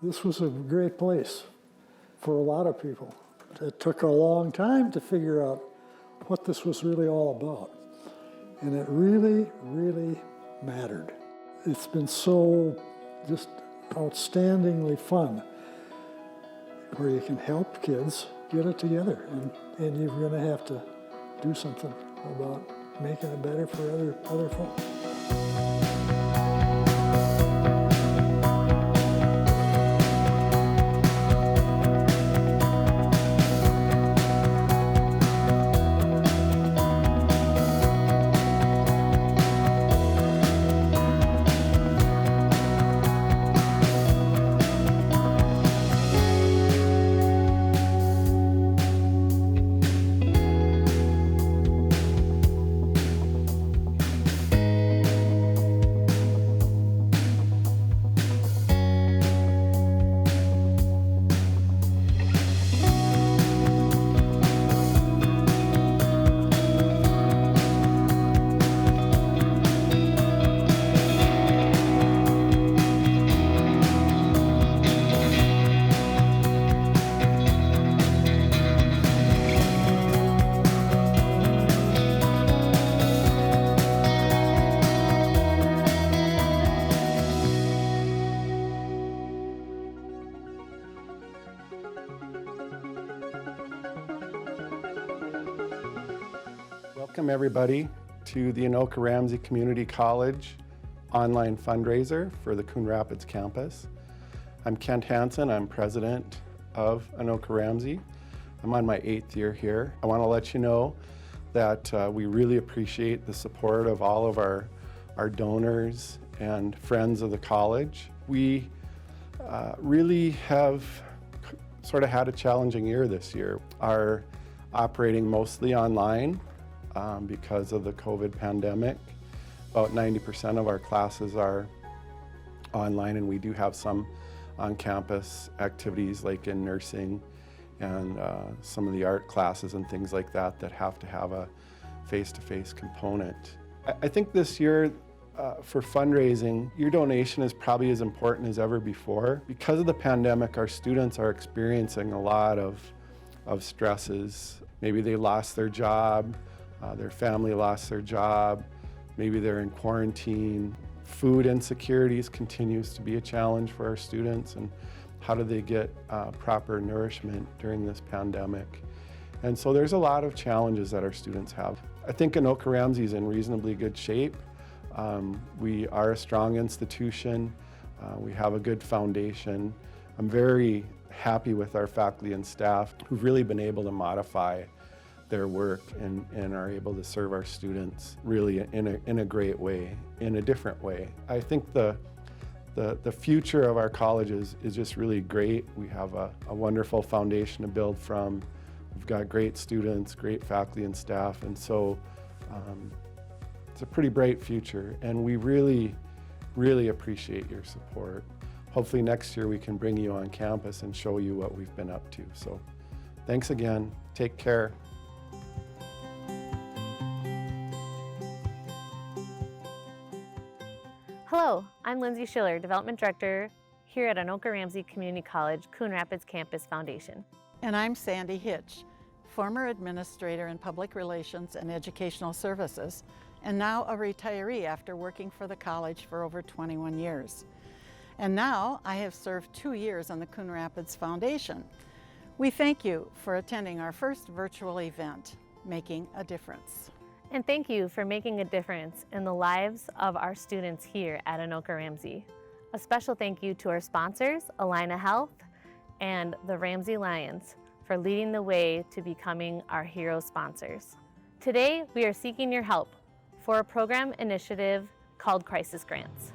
This was a great place for a lot of people. It took a long time to figure out what this was really all about. And it really, really mattered. It's been so just outstandingly fun where you can help kids get it together. And you're going to have to do something about making it better for other folks. Welcome everybody to the Anoka-Ramsey Community College online fundraiser for the Coon Rapids campus. I'm Kent Hansen, I'm president of Anoka-Ramsey. I'm on my 8th year here. I want to let you know that we really appreciate the support of all of our donors and friends of the college. We really have sort of had a challenging year this year. Are operating mostly online because of the COVID pandemic. About 90% of our classes are online, and we do have some on-campus activities like in nursing and some of the art classes and things like that that have to have a face-to-face component. I think this year for fundraising, your donation is probably as important as ever before. Because of the pandemic, our students are experiencing a lot of stresses. Maybe they lost their job, their family lost their job, maybe they're in quarantine. Food insecurities continues to be a challenge for our students, and how do they get proper nourishment during this pandemic? And so there's a lot of challenges that our students have. I think Anoka-Ramsey is in reasonably good shape. We are a strong institution. We have a good foundation. I'm very happy with our faculty and staff who've really been able to modify their work and are able to serve our students really in a great way, in a different way. I think the future of our colleges is just really great. We have a wonderful foundation to build from. We've got great students, great faculty and staff, and so it's a pretty bright future, and we really, really appreciate your support. Hopefully next year we can bring you on campus and show you what we've been up to. So thanks again, take care. Hello, I'm Lindsay Schiller, Development Director here at Anoka-Ramsey Community College Coon Rapids Campus Foundation. And I'm Sandy Hitch, former Administrator in Public Relations and Educational Services, and now a retiree after working for the college for over 21 years. And now I have served 2 years on the Coon Rapids Foundation. We thank you for attending our first virtual event, Making a Difference. And thank you for making a difference in the lives of our students here at Anoka-Ramsey. A special thank you to our sponsors, Allina Health and the Ramsey Lions, for leading the way to becoming our hero sponsors. Today, we are seeking your help for a program initiative called Crisis Grants.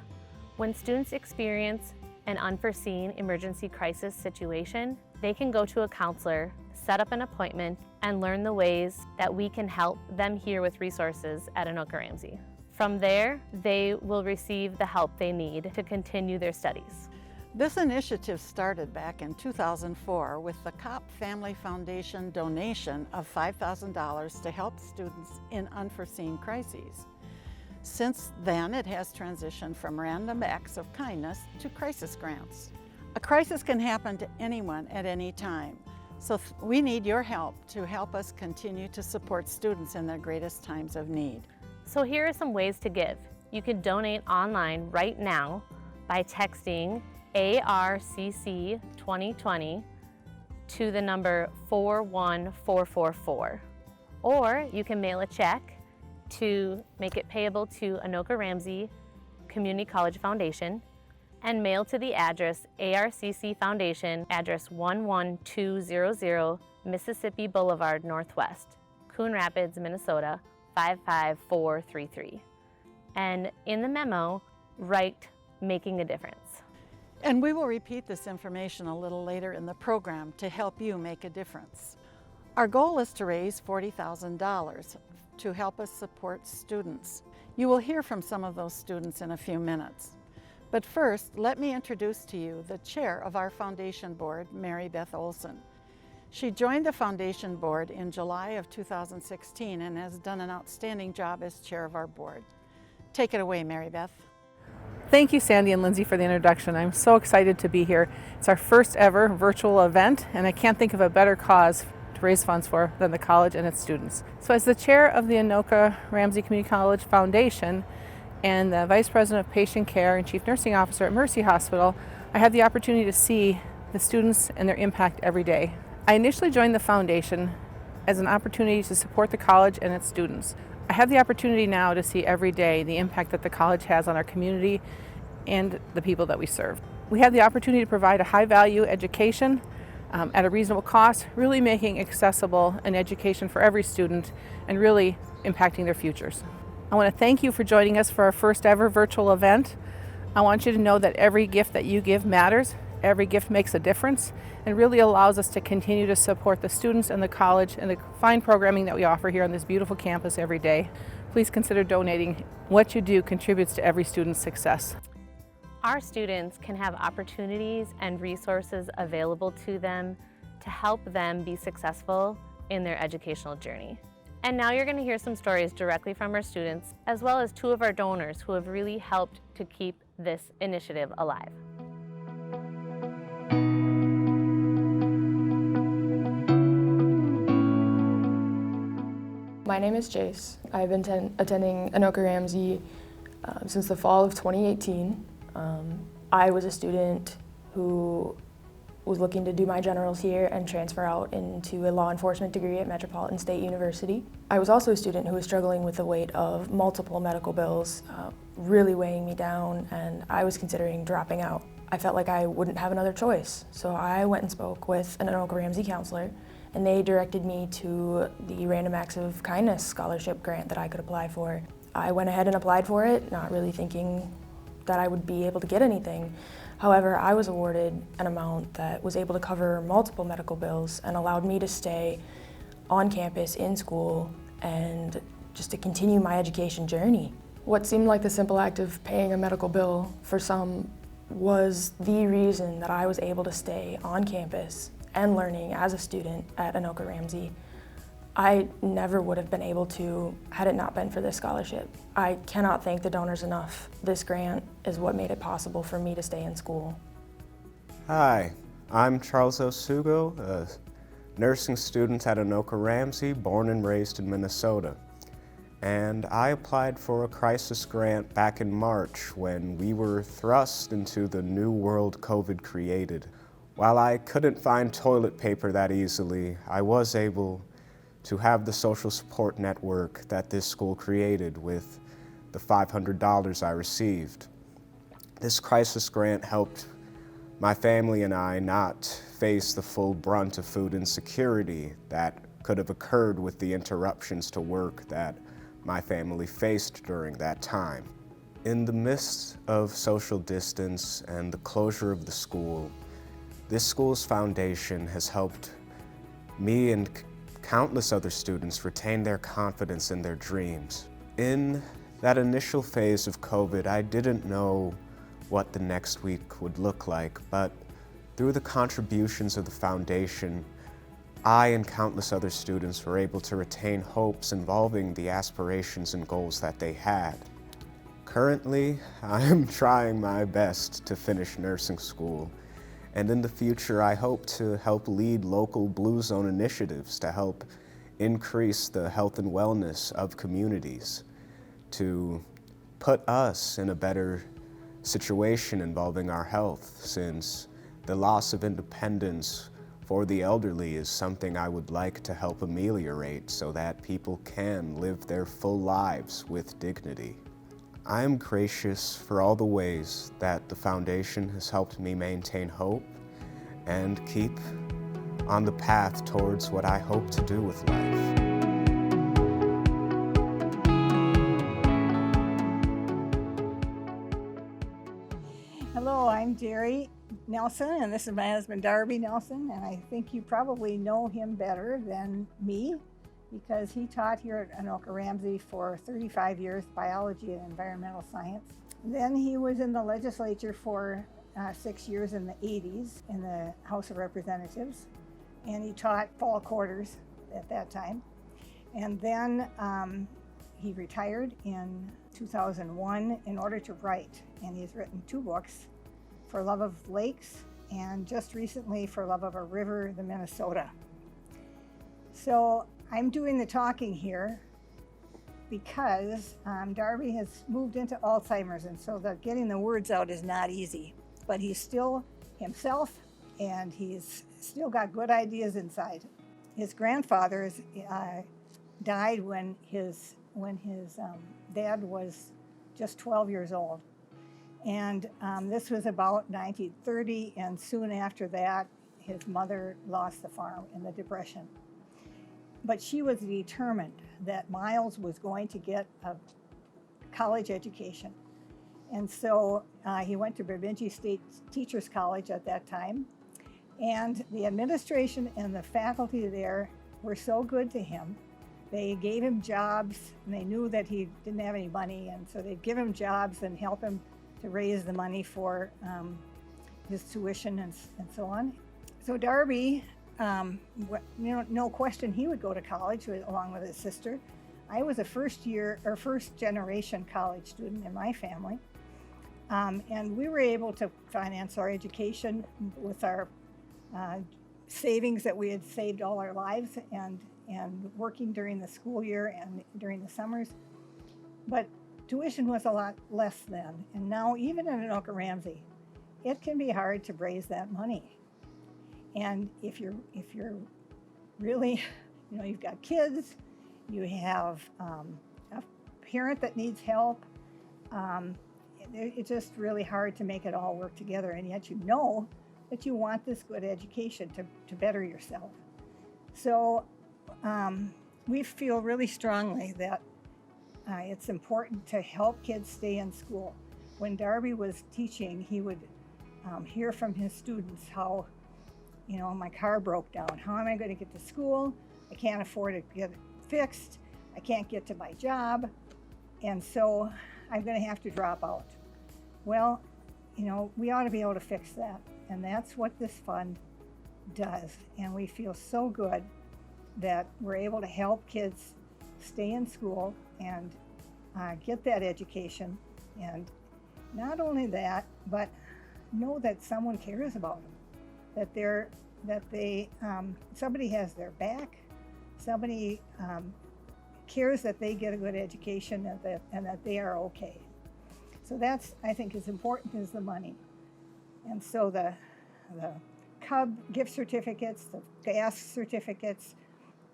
When students experience an unforeseen emergency crisis situation, they can go to a counselor, set up an appointment, and learn the ways that we can help them here with resources at Anoka-Ramsey. From there, they will receive the help they need to continue their studies. This initiative started back in 2004 with the Kopp Family Foundation donation of $5,000 to help students in unforeseen crises. Since then, it has transitioned from random acts of kindness to crisis grants. A crisis can happen to anyone at any time, so we need your help to help us continue to support students in their greatest times of need. So here are some ways to give. You can donate online right now by texting ARCC 2020 to the number 41444. Or you can mail a check to make it payable to Anoka-Ramsey Community College Foundation and mail to the address ARCC Foundation, address 11200 Mississippi Blvd Northwest, Coon Rapids, Minnesota 55433. And in the memo, write "Making a Difference." And we will repeat this information a little later in the program to help you make a difference. Our goal is to raise $40,000 to help us support students. You will hear from some of those students in a few minutes. But first, let me introduce to you the chair of our foundation board, Mary Beth Olson. She joined the foundation board in July of 2016 and has done an outstanding job as chair of our board. Take it away, Mary Beth. Thank you, Sandy and Lindsay, for the introduction. I'm so excited to be here. It's our first ever virtual event, and I can't think of a better cause to raise funds for than the college and its students. So as the chair of the Anoka-Ramsey Community College Foundation and the Vice President of Patient Care and Chief Nursing Officer at Mercy Hospital, I had the opportunity to see the students and their impact every day. I initially joined the foundation as an opportunity to support the college and its students. I have the opportunity now to see every day the impact that the college has on our community and the people that we serve. We have the opportunity to provide a high-value education at a reasonable cost, really making accessible an education for every student and really impacting their futures. I want to thank you for joining us for our first ever virtual event. I want you to know that every gift that you give matters. Every gift makes a difference and really allows us to continue to support the students and the college and the fine programming that we offer here on this beautiful campus every day. Please consider donating. What you do contributes to every student's success. Our students can have opportunities and resources available to them to help them be successful in their educational journey. And now you're going to hear some stories directly from our students, as well as two of our donors who have really helped to keep this initiative alive. My name is Jace. I've been attending Anoka-Ramsey since the fall of 2018. I was a student who was looking to do my generals here and transfer out into a law enforcement degree at Metropolitan State University. I was also a student who was struggling with the weight of multiple medical bills, really weighing me down, and I was considering dropping out. I felt like I wouldn't have another choice, so I went and spoke with an Anoka-Ramsey counselor, and they directed me to the Random Acts of Kindness scholarship grant that I could apply for. I went ahead and applied for it, not really thinking that I would be able to get anything. However, I was awarded an amount that was able to cover multiple medical bills and allowed me to stay on campus in school and just to continue my education journey. What seemed like the simple act of paying a medical bill for some was the reason that I was able to stay on campus and learning as a student at Anoka-Ramsey. I never would have been able to had it not been for this scholarship. I cannot thank the donors enough. This grant is what made it possible for me to stay in school. Hi, I'm Charles Osugo, a nursing student at Anoka-Ramsey, born and raised in Minnesota. And I applied for a crisis grant back in March when we were thrust into the new world COVID created. While I couldn't find toilet paper that easily, I was able to have the social support network that this school created with the $500 I received. This crisis grant helped my family and I not face the full brunt of food insecurity that could have occurred with the interruptions to work that my family faced during that time. In the midst of social distance and the closure of the school, this school's foundation has helped me and countless other students retain their confidence in their dreams. In that initial phase of COVID, I didn't know what the next week would look like, but through the contributions of the foundation, I and countless other students were able to retain hopes involving the aspirations and goals that they had. Currently, I am trying my best to finish nursing school, And in the future, I hope to help lead local Blue Zone initiatives to help increase the health and wellness of communities, to put us in a better situation involving our health, since the loss of independence for the elderly is something I would like to help ameliorate so that people can live their full lives with dignity. I am gracious for all the ways that the Foundation has helped me maintain hope and keep on the path towards what I hope to do with life. Hello, I'm Jerry Nelson, and this is my husband Darby Nelson, and I think you probably know him better than me because he taught here at Anoka-Ramsey for 35 years, biology and environmental science. Then he was in the legislature for 6 years in the 80s in the House of Representatives, and he taught fall quarters at that time. And then he retired in 2001 in order to write, and he's written 2 books, For Love of Lakes and just recently For Love of a River, the Minnesota. So I'm doing the talking here because Darby has moved into Alzheimer's, and so getting the words out is not easy, but he's still himself and he's still got good ideas inside. His grandfather died when his dad was just 12 years old. And this was about 1930, and soon after that, his mother lost the farm in the Depression. But she was determined that Miles was going to get a college education. And so he went to Bemidji State Teachers College at that time. And the administration and the faculty there were so good to him. They gave him jobs, and they knew that he didn't have any money, and so they'd give him jobs and help him to raise the money for his tuition and so on. So Darby, no question he would go to college along with his sister. I was a first generation college student in my family. And we were able to finance our education with our savings that we had saved all our lives and working during the school year and during the summers. But tuition was a lot less then. And now even in Anoka-Ramsey, it can be hard to raise that money. And if you're really, you've got kids, you have a parent that needs help, it's just really hard to make it all work together. And yet you know that you want this good education to better yourself. So we feel really strongly that it's important to help kids stay in school. When Darby was teaching, he would hear from his students how, my car broke down. How am I going to get to school? I can't afford to get it fixed. I can't get to my job. And so I'm going to have to drop out. Well, we ought to be able to fix that. And that's what this fund does. And we feel so good that we're able to help kids stay in school and get that education. And not only that, but know that someone cares about them, that somebody has their back, somebody cares that they get a good education and that they are okay. So that's, I think, as important as the money. And so the Cub gift certificates, the gas certificates,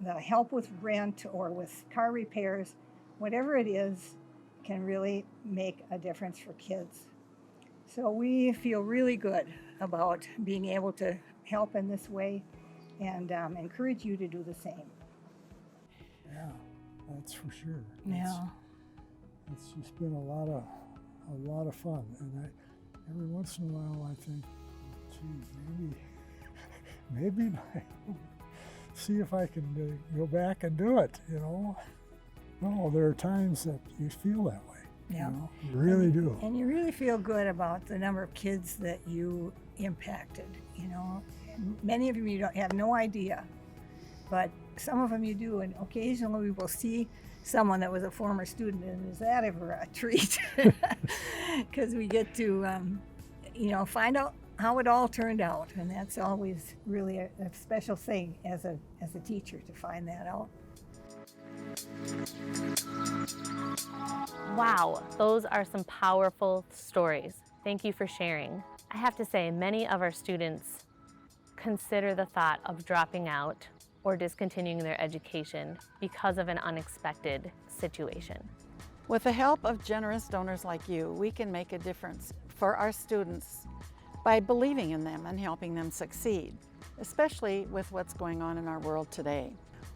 the help with rent or with car repairs, whatever it is, can really make a difference for kids. So we feel really good about being able to help in this way and encourage you to do the same. Yeah, that's for sure. Yeah. It's just been a lot of fun, and every once in a while I think, gee, maybe see if I can go back and do it. No, there are times that you feel that way. Yeah. You really do. And you really feel good about the number of kids that you impacted. Many of them you don't have no idea, but some of them you do, and occasionally we will see someone that was a former student, and is that ever a treat? Because we get to, find out how it all turned out. And that's always really a special thing as a teacher to find that out. Wow, those are some powerful stories. Thank you for sharing. I have to say, many of our students consider the thought of dropping out or discontinuing their education because of an unexpected situation. With the help of generous donors like you, we can make a difference for our students by believing in them and helping them succeed, especially with what's going on in our world today.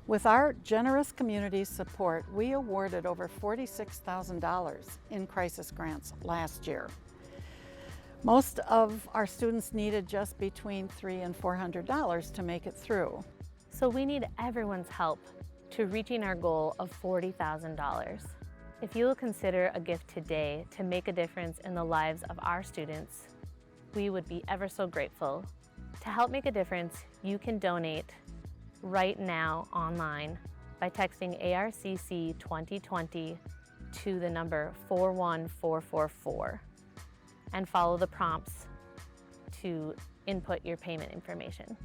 With our generous community support, we awarded over $46,000 in crisis grants last year. Most of our students needed just between $300 and $400 to make it through. So we need everyone's help to reaching our goal of $40,000. If you will consider a gift today to make a difference in the lives of our students, we would be ever so grateful. To help make a difference, you can donate right now online by texting ARCC 2020 to the number 41444 and follow the prompts to input your payment information.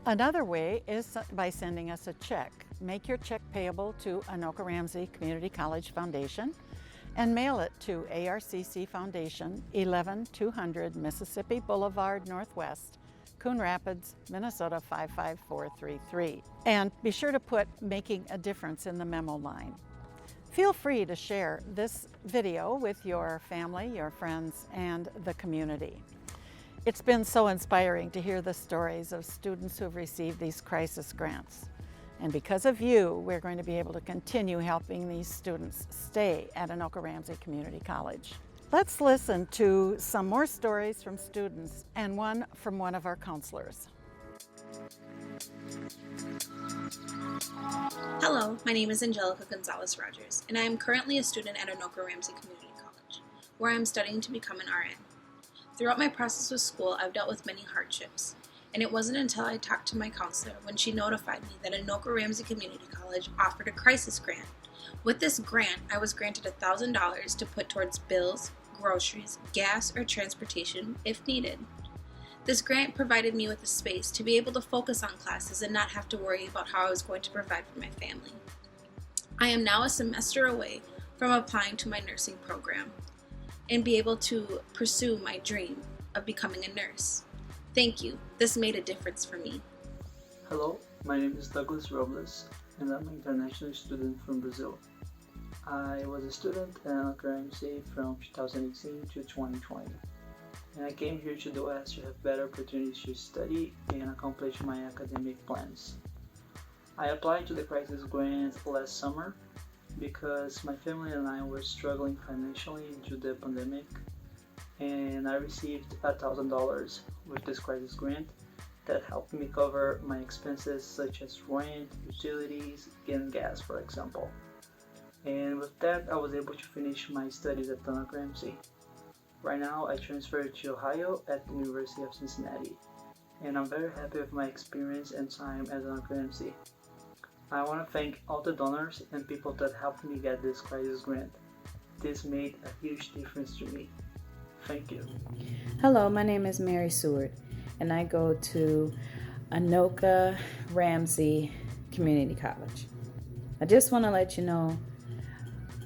Another way is by sending us a check. Make your check payable to Anoka-Ramsey Community College Foundation and mail it to ARCC Foundation, 11200 Mississippi Boulevard Northwest, Coon Rapids, Minnesota 55433. And be sure to put "making a difference" in the memo line. Feel free to share this video with your family, your friends, and the community. It's been so inspiring to hear the stories of students who have received these crisis grants. And because of you, we're going to be able to continue helping these students stay at Anoka-Ramsey Community College. Let's listen to some more stories from students and one from one of our counselors. Hello, my name is Angelica Gonzalez-Rogers, and I am currently a student at Anoka-Ramsey Community College, where I am studying to become an RN. Throughout my process with school, I've dealt with many hardships, and it wasn't until I talked to my counselor when she notified me that Anoka-Ramsey Community College offered a crisis grant. With this grant, I was granted $1,000 to put towards bills, groceries, gas, or transportation if needed. This grant provided me with a space to be able to focus on classes and not have to worry about how I was going to provide for my family. I am now a semester away from applying to my nursing program and be able to pursue my dream of becoming a nurse. Thank you. This made a difference for me. Hello, my name is Douglas Robles, and I'm an international student from Brazil. I was a student at Anoka-Ramsey from 2018 to 2020, and I came here to the West to have better opportunities to study and accomplish my academic plans. I applied to the crisis grant last summer because my family and I were struggling financially due to the pandemic, and I received $1,000 with this crisis grant that helped me cover my expenses such as rent, utilities, and gas, for example. And with that, I was able to finish my studies at Anoka-Ramsey. Right now, I transferred to Ohio at the University of Cincinnati, and I'm very happy with my experience and time at Anoka-Ramsey. I want to thank all the donors and people that helped me get this crisis grant. This made a huge difference to me. Thank you. Hello, my name is Mary Seward, and I go to Anoka-Ramsey Community College. I just want to let you know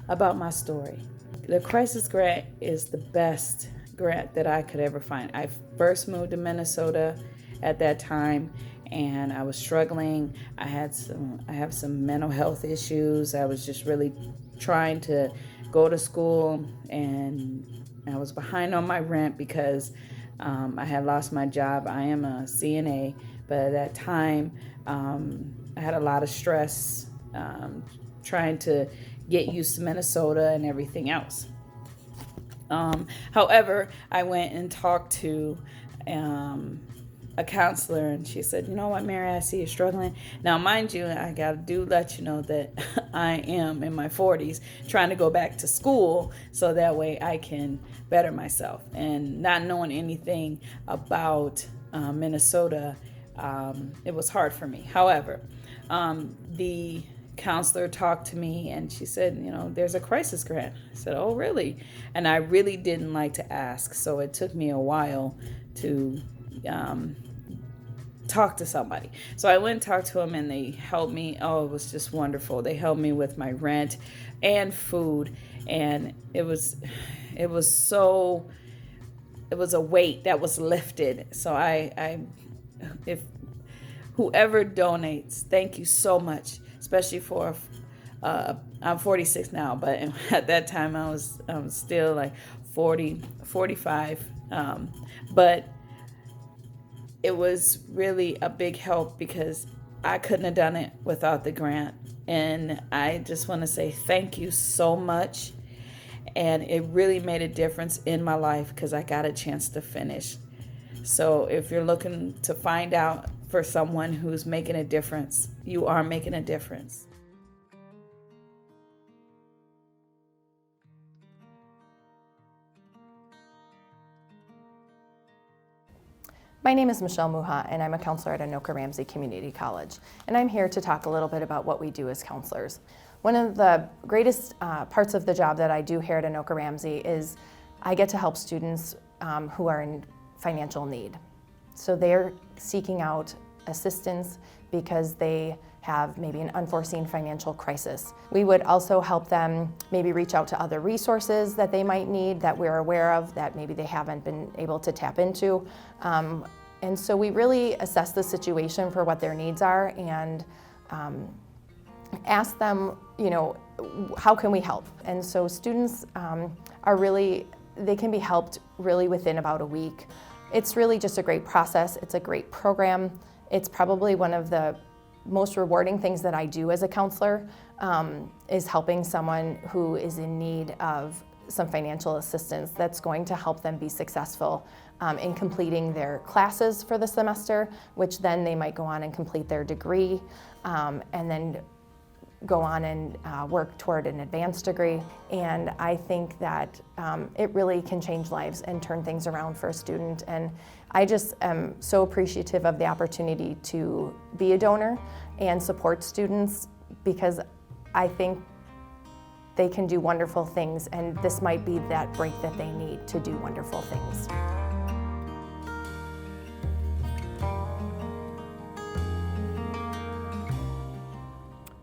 about my story. The crisis grant is the best grant that I could ever find. I first moved to Minnesota at that time, and I was struggling. I have some mental health issues. I was just really trying to go to school, and I was behind on my rent because I had lost my job. I am a CNA, but at that time I had a lot of stress trying to get used to Minnesota and everything else. However, I went and talked to a counselor, and she said, "You know what, Mary, I see you're struggling." Now, mind you, I gotta let you know that I am in my 40s trying to go back to school so that way I can better myself. And not knowing anything about Minnesota, it was hard for me. However, the counselor talked to me, and she said, "There's a crisis grant." I said, "Oh, really?" And I really didn't like to ask, so it took me a while to talk to somebody. So I went and talked to them, and they helped me. Oh, it was just wonderful. They helped me with my rent and food, and it was a weight that was lifted. So if whoever donates, thank you so much, especially for I'm 46 now, but at that time I was still like 40, 45, but it was really a big help because I couldn't have done it without the grant. And I just want to say thank you so much. And it really made a difference in my life because I got a chance to finish. So if you're looking to find out for someone who's making a difference, you are making a difference. My name is Michelle Muha, and I'm a counselor at Anoka-Ramsey Community College. And I'm here to talk a little bit about what we do as counselors. One of the greatest parts of the job that I do here at Anoka-Ramsey is I get to help students who are in financial need. So they're seeking out assistance because they have maybe an unforeseen financial crisis. We would also help them maybe reach out to other resources that they might need that we're aware of that maybe they haven't been able to tap into. And so we really assess the situation for what their needs are and ask them, how can we help? And so students they can be helped really within about a week. It's really just a great process. It's a great program. It's probably one of the most rewarding things that I do as a counselor is helping someone who is in need of some financial assistance that's going to help them be successful in completing their classes for the semester, which then they might go on and complete their degree and then go on and work toward an advanced degree. And I think that it really can change lives and turn things around for a student. And I just am so appreciative of the opportunity to be a donor and support students because I think they can do wonderful things, and this might be that break that they need to do wonderful things.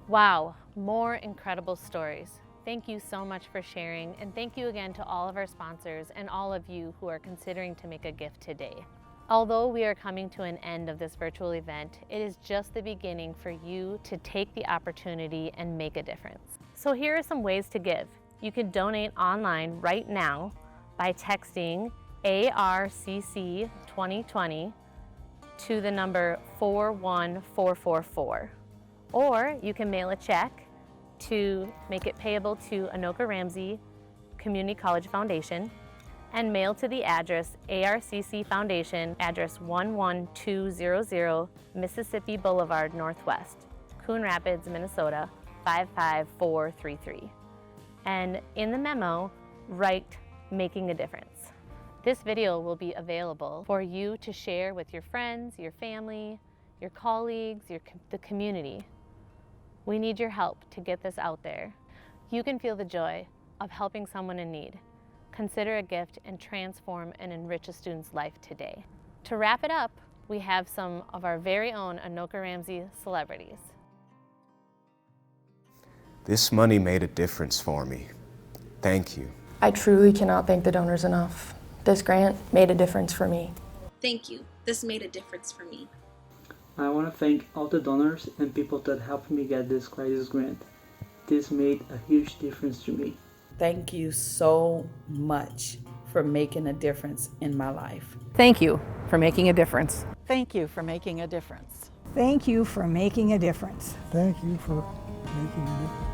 Wow, more incredible stories. Thank you so much for sharing, and thank you again to all of our sponsors and all of you who are considering to make a gift today. Although we are coming to an end of this virtual event, it is just the beginning for you to take the opportunity and make a difference. So here are some ways to give. You can donate online right now by texting ARCC 2020 to the number 41444. Or you can mail a check to make it payable to Anoka-Ramsey Community College Foundation and mail to the address ARCC Foundation, address 11200 Mississippi Blvd Northwest, Coon Rapids, Minnesota 55433. And in the memo, write "Making a Difference." This video will be available for you to share with your friends, your family, your colleagues, the community. We need your help to get this out there. You can feel the joy of helping someone in need. Consider a gift and transform and enrich a student's life today. To wrap it up, we have some of our very own Anoka-Ramsey celebrities. This money made a difference for me. Thank you. I truly cannot thank the donors enough. This grant made a difference for me. Thank you. This made a difference for me. I want to thank all the donors and people that helped me get this crisis grant. This made a huge difference to me. Thank you so much for making a difference in my life. Thank you for making a difference. Thank you for making a difference. Thank you for making a difference. Thank you for making a difference.